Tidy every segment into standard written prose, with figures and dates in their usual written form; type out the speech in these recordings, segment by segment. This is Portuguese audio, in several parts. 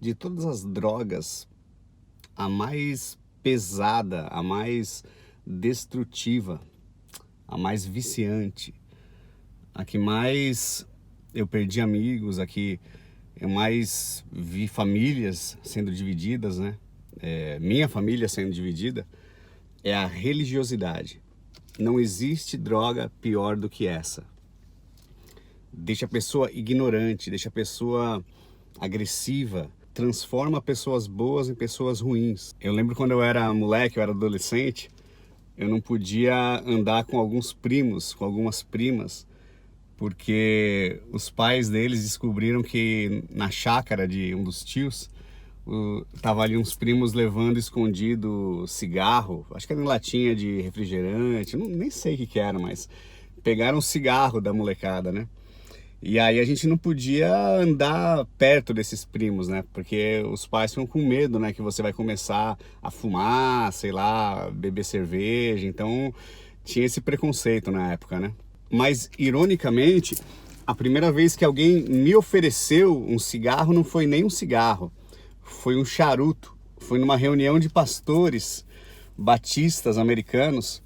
De todas as drogas, a mais pesada, a mais destrutiva, a mais viciante, a que mais eu perdi amigos, a que eu mais vi famílias sendo divididas, né? Minha família sendo dividida, é a religiosidade. Não existe droga pior do que essa. Deixa a pessoa ignorante, deixa a pessoa agressiva, transforma pessoas boas em pessoas ruins. Eu lembro quando eu era moleque, eu era adolescente, eu não podia andar com alguns primos, com algumas primas, porque os pais deles descobriram que na chácara de um dos tios, tava ali uns primos levando escondido cigarro, acho que era em latinha de refrigerante, nem sei o que era, mas pegaram o cigarro da molecada, né? E aí a gente não podia andar perto desses primos, né? Porque os pais ficam com medo, né? Que você vai começar a fumar, sei lá, beber cerveja. Então tinha esse preconceito na época, né? Mas, ironicamente, a primeira vez que alguém me ofereceu um cigarro não foi nem um cigarro. Foi um charuto. Foi numa reunião de pastores batistas americanos.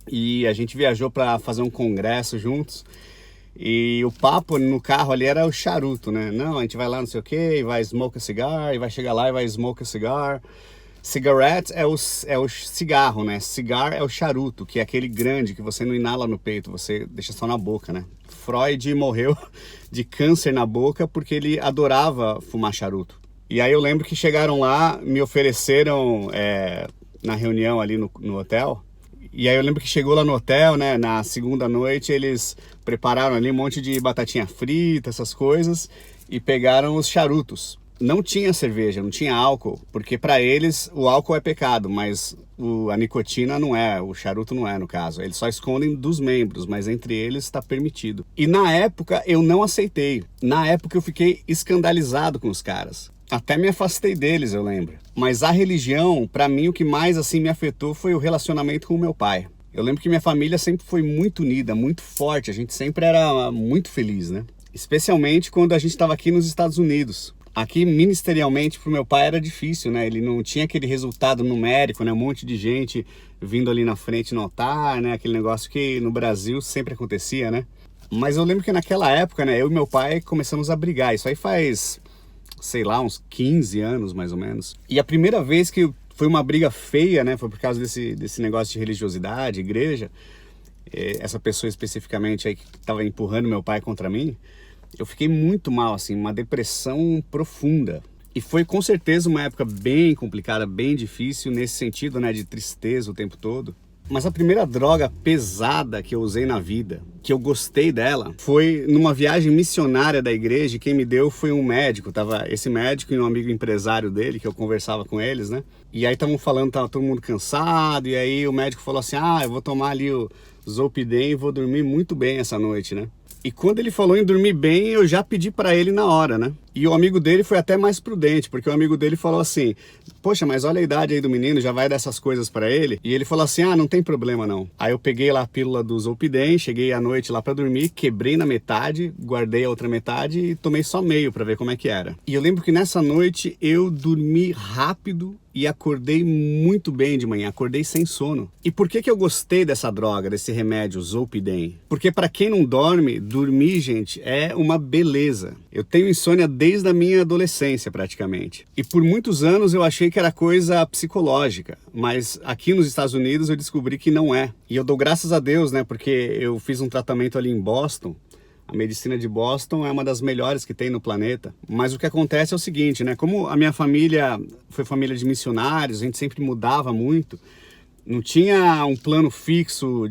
E a gente viajou para fazer um congresso juntos. E o papo no carro ali era o charuto, né? Não, a gente vai lá não sei o que, vai smoke a cigar, e vai chegar lá e vai smoke a cigar. Cigarette é o cigarro, né? Cigar é o charuto, que é aquele grande que você não inala no peito, você deixa só na boca, né? Freud morreu de câncer na boca porque ele adorava fumar charuto. E aí eu lembro que chegaram lá, me ofereceram na reunião ali no hotel. E aí eu lembro que chegou lá no hotel, né, na segunda noite, eles prepararam ali um monte de batatinha frita, essas coisas, e pegaram os charutos. Não tinha cerveja, não tinha álcool, porque para eles o álcool é pecado, mas a nicotina não é, o charuto não é no caso. Eles só escondem dos membros, mas entre eles está permitido. E na época eu não aceitei. Na época eu fiquei escandalizado com os caras. Até me afastei deles, eu lembro. Mas a religião, para mim, o que mais assim me afetou foi o relacionamento com o meu pai. Eu lembro que minha família sempre foi muito unida, muito forte. A gente sempre era muito feliz, né? Especialmente quando a gente estava aqui nos Estados Unidos. Aqui, ministerialmente, pro meu pai era difícil, né? Ele não tinha aquele resultado numérico, né? Um monte de gente vindo ali na frente no altar, né? Aquele negócio que no Brasil sempre acontecia, né? Mas eu lembro que naquela época, né? Eu e meu pai começamos a brigar. Isso aí faz, sei lá, uns 15 anos mais ou menos. E a primeira vez que foi uma briga feia, né? Foi por causa desse negócio de religiosidade, igreja. Essa pessoa especificamente aí que estava empurrando meu pai contra mim. Eu fiquei muito mal, assim, uma depressão profunda. E foi com certeza uma época bem complicada, bem difícil nesse sentido, né, de tristeza o tempo todo. Mas a primeira droga pesada que eu usei na vida, que eu gostei dela, foi numa viagem missionária da igreja. Quem me deu foi um médico, tava esse médico e um amigo empresário dele, que eu conversava com eles, né? E aí estavam falando, tava todo mundo cansado, e aí o médico falou assim, eu vou tomar ali o Zolpidem e vou dormir muito bem essa noite, né? E quando ele falou em dormir bem, eu já pedi para ele na hora, né? E o amigo dele foi até mais prudente, porque o amigo dele falou assim, poxa, mas olha a idade aí do menino, já vai dar essas coisas para ele? E ele falou assim, não tem problema não. Aí eu peguei lá a pílula do Zolpidem, cheguei à noite lá para dormir, quebrei na metade, guardei a outra metade e tomei só meio para ver como é que era. E eu lembro que nessa noite eu dormi rápido e acordei muito bem de manhã, acordei sem sono. E por que eu gostei dessa droga, desse remédio Zolpidem? Porque para quem não dorme, dormir, gente, é uma beleza. Eu tenho insônia desde a minha adolescência, praticamente. E por muitos anos eu achei que era coisa psicológica, mas aqui nos Estados Unidos eu descobri que não é. E eu dou graças a Deus, né, porque eu fiz um tratamento ali em Boston. A medicina de Boston é uma das melhores que tem no planeta. Mas o que acontece é o seguinte, né? Como a minha família foi família de missionários, a gente sempre mudava muito. Não tinha um plano fixo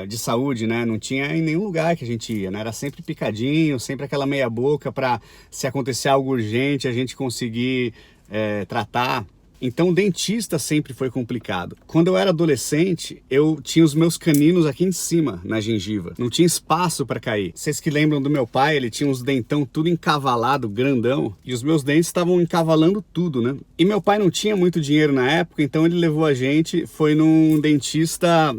de saúde, né? Não tinha em nenhum lugar que a gente ia, né? Era sempre picadinho, sempre aquela meia boca para se acontecer algo urgente a gente conseguir tratar. Então o dentista sempre foi complicado. Quando eu era adolescente, eu tinha os meus caninos aqui em cima, na gengiva. Não tinha espaço para cair. Vocês que lembram do meu pai, ele tinha uns dentão tudo encavalado, grandão. E os meus dentes estavam encavalando tudo, né? E meu pai não tinha muito dinheiro na época, então ele levou a gente, foi num dentista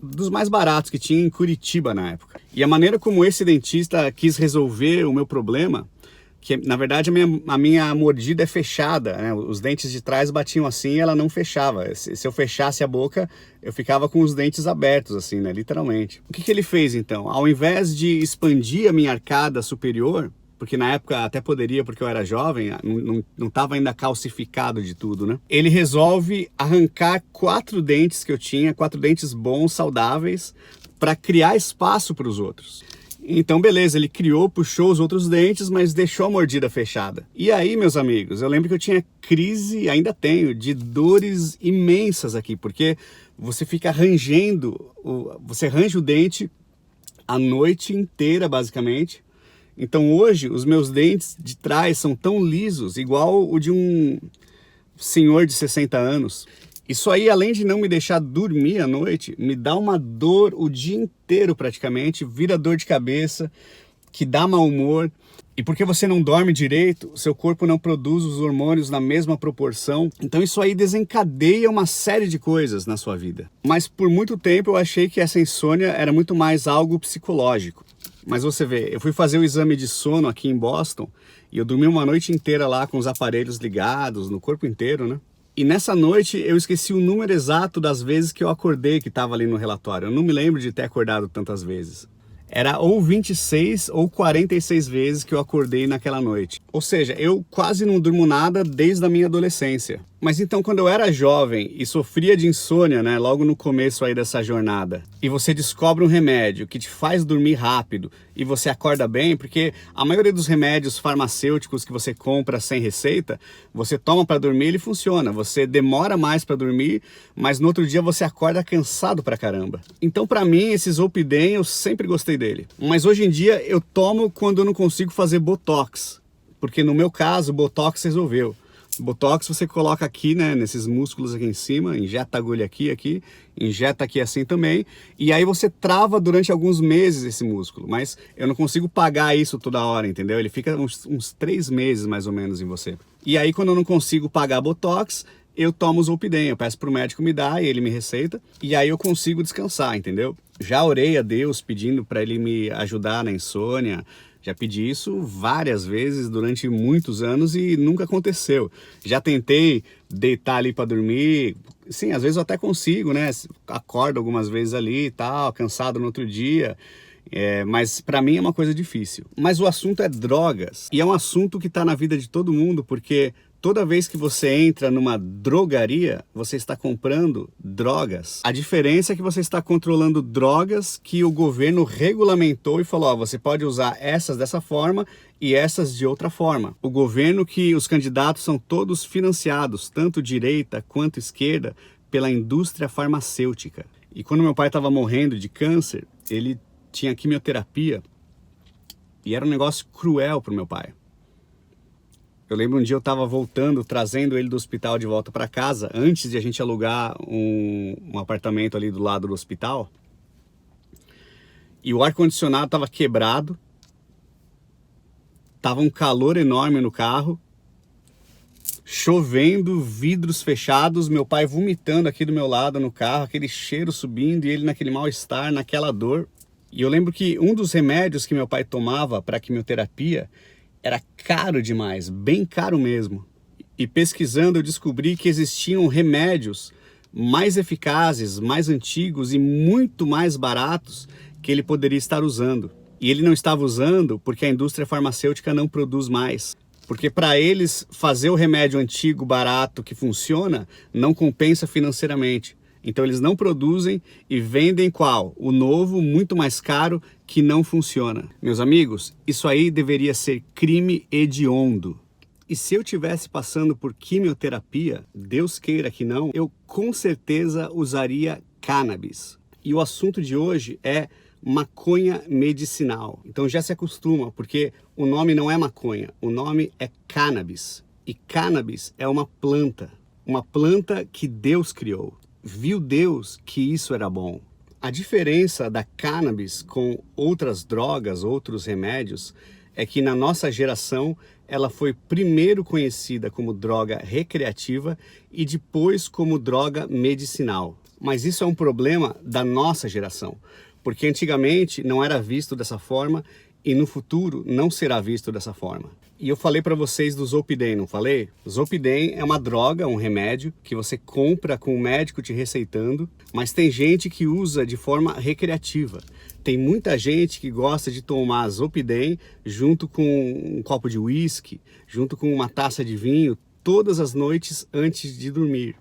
dos mais baratos que tinha em Curitiba na época. E a maneira como esse dentista quis resolver o meu problema que na verdade a minha mordida é fechada, né? Os dentes de trás batiam assim e ela não fechava. Se eu fechasse a boca, eu ficava com os dentes abertos assim, né? Literalmente. O que ele fez então? Ao invés de expandir a minha arcada superior, porque na época até poderia, porque eu era jovem, não estava ainda calcificado de tudo, né? Ele resolve arrancar 4 dentes que eu tinha, 4 dentes bons, saudáveis, para criar espaço para os outros. Então, beleza, ele criou, puxou os outros dentes, mas deixou a mordida fechada. E aí, meus amigos, eu lembro que eu tinha crise, ainda tenho, de dores imensas aqui, porque você fica rangendo, você range o dente a noite inteira, basicamente. Então hoje os meus dentes de trás são tão lisos, igual o de um senhor de 60 anos. Isso aí, além de não me deixar dormir à noite, me dá uma dor o dia inteiro praticamente, vira dor de cabeça, que dá mau humor. E porque você não dorme direito, seu corpo não produz os hormônios na mesma proporção. Então isso aí desencadeia uma série de coisas na sua vida. Mas por muito tempo eu achei que essa insônia era muito mais algo psicológico. Mas você vê, eu fui fazer o exame de sono aqui em Boston e eu dormi uma noite inteira lá com os aparelhos ligados no corpo inteiro, né? E nessa noite eu esqueci o número exato das vezes que eu acordei, que estava ali no relatório. Eu não me lembro de ter acordado tantas vezes. Era ou 26 ou 46 vezes que eu acordei naquela noite. Ou seja, eu quase não durmo nada desde a minha adolescência. Mas então, quando eu era jovem e sofria de insônia, né, logo no começo aí dessa jornada, e você descobre um remédio que te faz dormir rápido e você acorda bem, porque a maioria dos remédios farmacêuticos que você compra sem receita, você toma para dormir e ele funciona. Você demora mais para dormir, mas no outro dia você acorda cansado pra caramba. Então, para mim, esse Zolpidem, eu sempre gostei dele. Mas hoje em dia eu tomo quando eu não consigo fazer Botox, porque no meu caso, Botox resolveu. Botox você coloca aqui, né, nesses músculos aqui em cima, injeta a agulha aqui, injeta aqui assim também, e aí você trava durante alguns meses esse músculo, mas eu não consigo pagar isso toda hora, entendeu? Ele fica uns 3 meses mais ou menos em você. E aí quando eu não consigo pagar Botox, eu tomo o Zolpidem, eu peço pro médico me dar e ele me receita, e aí eu consigo descansar, entendeu? Já orei a Deus pedindo para ele me ajudar na insônia. Já pedi isso várias vezes durante muitos anos e nunca aconteceu. Já tentei deitar ali para dormir. Sim, às vezes eu até consigo, né? Acordo algumas vezes ali e tal, cansado no outro dia. Mas para mim é uma coisa difícil. Mas o assunto é drogas. E é um assunto que está na vida de todo mundo, porque toda vez que você entra numa drogaria, você está comprando drogas. A diferença é que você está controlando drogas que o governo regulamentou e falou, ó, você pode usar essas dessa forma e essas de outra forma. O governo que os candidatos são todos financiados, tanto direita quanto esquerda, pela indústria farmacêutica. E quando meu pai estava morrendo de câncer, ele tinha quimioterapia e era um negócio cruel para o meu pai. Eu lembro um dia eu estava voltando, trazendo ele do hospital de volta para casa, antes de a gente alugar um apartamento ali do lado do hospital. E o ar-condicionado estava quebrado, estava um calor enorme no carro, chovendo, vidros fechados, meu pai vomitando aqui do meu lado no carro, aquele cheiro subindo e ele naquele mal-estar, naquela dor. E eu lembro que um dos remédios que meu pai tomava para quimioterapia era caro demais, bem caro mesmo. E pesquisando eu descobri que existiam remédios mais eficazes, mais antigos e muito mais baratos que ele poderia estar usando. E ele não estava usando porque a indústria farmacêutica não produz mais. Porque para eles fazer o remédio antigo, barato, que funciona, não compensa financeiramente. Então eles não produzem e vendem qual? O novo, muito mais caro, que não funciona. Meus amigos, isso aí deveria ser crime hediondo. E se eu estivesse passando por quimioterapia, Deus queira que não, eu com certeza usaria cannabis. E o assunto de hoje é maconha medicinal. Então já se acostuma, porque o nome não é maconha, o nome é cannabis. E cannabis é uma planta que Deus criou. Viu Deus que isso era bom. A diferença da cannabis com outras drogas, outros remédios, é que na nossa geração ela foi primeiro conhecida como droga recreativa e depois como droga medicinal. Mas isso é um problema da nossa geração, porque antigamente não era visto dessa forma e no futuro não será visto dessa forma. E eu falei para vocês do Zolpidem, não falei? Zolpidem é uma droga, um remédio que você compra com o médico te receitando, mas tem gente que usa de forma recreativa. Tem muita gente que gosta de tomar Zolpidem junto com um copo de uísque, junto com uma taça de vinho, todas as noites antes de dormir.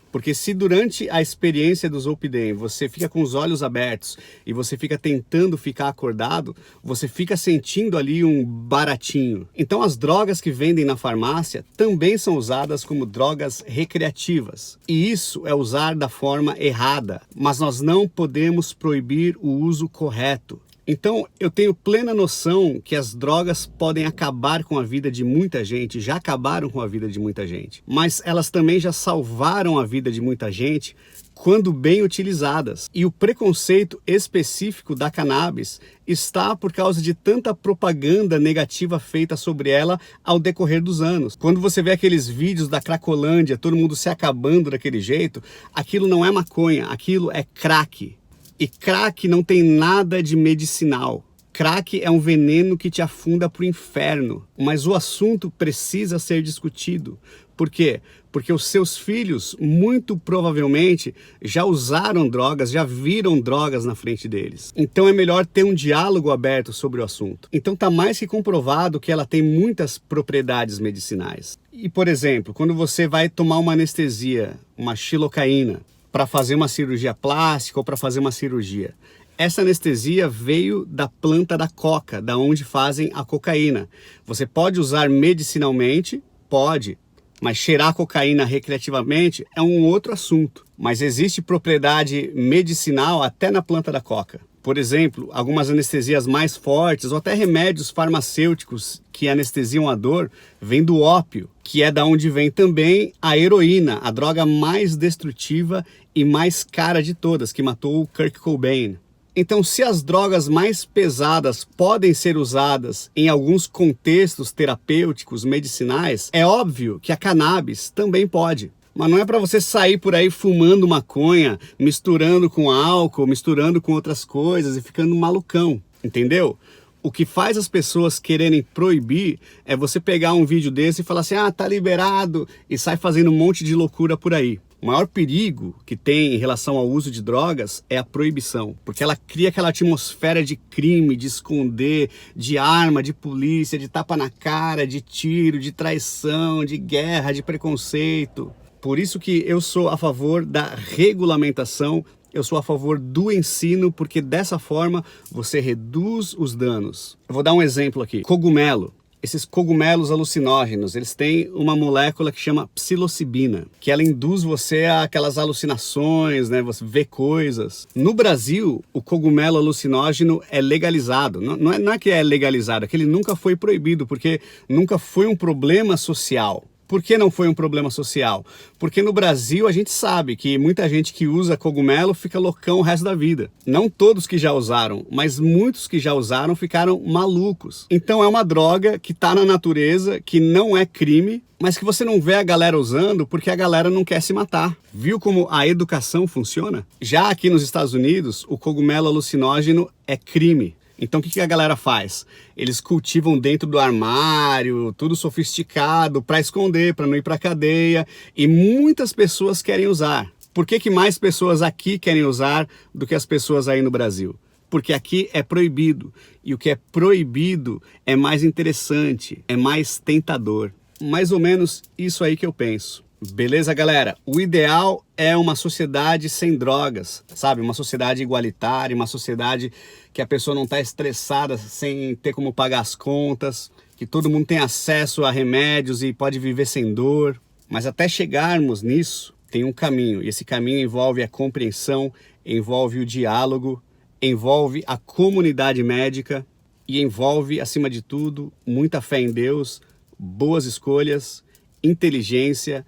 Porque se durante a experiência do Zolpidem você fica com os olhos abertos e você fica tentando ficar acordado, você fica sentindo ali um baratinho. Então as drogas que vendem na farmácia também são usadas como drogas recreativas. E isso é usar da forma errada, mas nós não podemos proibir o uso correto. Então, eu tenho plena noção que as drogas podem acabar com a vida de muita gente, já acabaram com a vida de muita gente, mas elas também já salvaram a vida de muita gente quando bem utilizadas. E o preconceito específico da cannabis está por causa de tanta propaganda negativa feita sobre ela ao decorrer dos anos. Quando você vê aqueles vídeos da Cracolândia, todo mundo se acabando daquele jeito, aquilo não é maconha, aquilo é crack. E crack não tem nada de medicinal. Crack é um veneno que te afunda para o inferno. Mas o assunto precisa ser discutido. Por quê? Porque os seus filhos, muito provavelmente, já usaram drogas, já viram drogas na frente deles. Então é melhor ter um diálogo aberto sobre o assunto. Então está mais que comprovado que ela tem muitas propriedades medicinais. E, por exemplo, quando você vai tomar uma anestesia, uma xilocaína, para fazer uma cirurgia plástica ou para fazer uma cirurgia. Essa anestesia veio da planta da coca, da onde fazem a cocaína. Você pode usar medicinalmente? Pode. Mas cheirar cocaína recreativamente é um outro assunto. Mas existe propriedade medicinal até na planta da coca. Por exemplo, algumas anestesias mais fortes ou até remédios farmacêuticos que anestesiam a dor vêm do ópio, que é da onde vem também a heroína, a droga mais destrutiva e mais cara de todas, que matou o Kurt Cobain. Então, se as drogas mais pesadas podem ser usadas em alguns contextos terapêuticos, medicinais, é óbvio que a cannabis também pode. Mas não é para você sair por aí fumando maconha, misturando com álcool, misturando com outras coisas e ficando malucão, entendeu? O que faz as pessoas quererem proibir é você pegar um vídeo desse e falar assim, ah, tá liberado, e sai fazendo um monte de loucura por aí. O maior perigo que tem em relação ao uso de drogas é a proibição, porque ela cria aquela atmosfera de crime, de esconder, de arma, de polícia, de tapa na cara, de tiro, de traição, de guerra, de preconceito. Por isso que eu sou a favor da regulamentação, eu sou a favor do ensino, porque dessa forma você reduz os danos. Eu vou dar um exemplo aqui. Cogumelo. Esses cogumelos alucinógenos, eles têm uma molécula que chama psilocibina, que ela induz você a aquelas alucinações, né? Você vê coisas. No Brasil, o cogumelo alucinógeno é legalizado. Não é que é legalizado, é que ele nunca foi proibido, porque nunca foi um problema social. Por que não foi um problema social? Porque no Brasil a gente sabe que muita gente que usa cogumelo fica loucão o resto da vida. Não todos que já usaram, mas muitos que já usaram ficaram malucos. Então é uma droga que está na natureza, que não é crime, mas que você não vê a galera usando porque a galera não quer se matar. Viu como a educação funciona? Já aqui nos Estados Unidos, o cogumelo alucinógeno é crime. Então o que a galera faz? Eles cultivam dentro do armário, tudo sofisticado, para esconder, para não ir para cadeia. E muitas pessoas querem usar. Por que mais pessoas aqui querem usar do que as pessoas aí no Brasil? Porque aqui é proibido. E o que é proibido é mais interessante, é mais tentador. Mais ou menos isso aí que eu penso. Beleza, galera? O ideal é uma sociedade sem drogas, sabe? Uma sociedade igualitária, uma sociedade que a pessoa não está estressada sem ter como pagar as contas, que todo mundo tem acesso a remédios e pode viver sem dor. Mas até chegarmos nisso, tem um caminho. E esse caminho envolve a compreensão, envolve o diálogo, envolve a comunidade médica e envolve, acima de tudo, muita fé em Deus, boas escolhas, inteligência,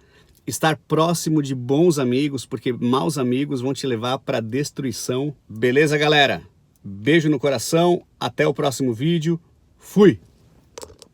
estar próximo de bons amigos, porque maus amigos vão te levar para a destruição. Beleza, galera? Beijo no coração, até o próximo vídeo. Fui!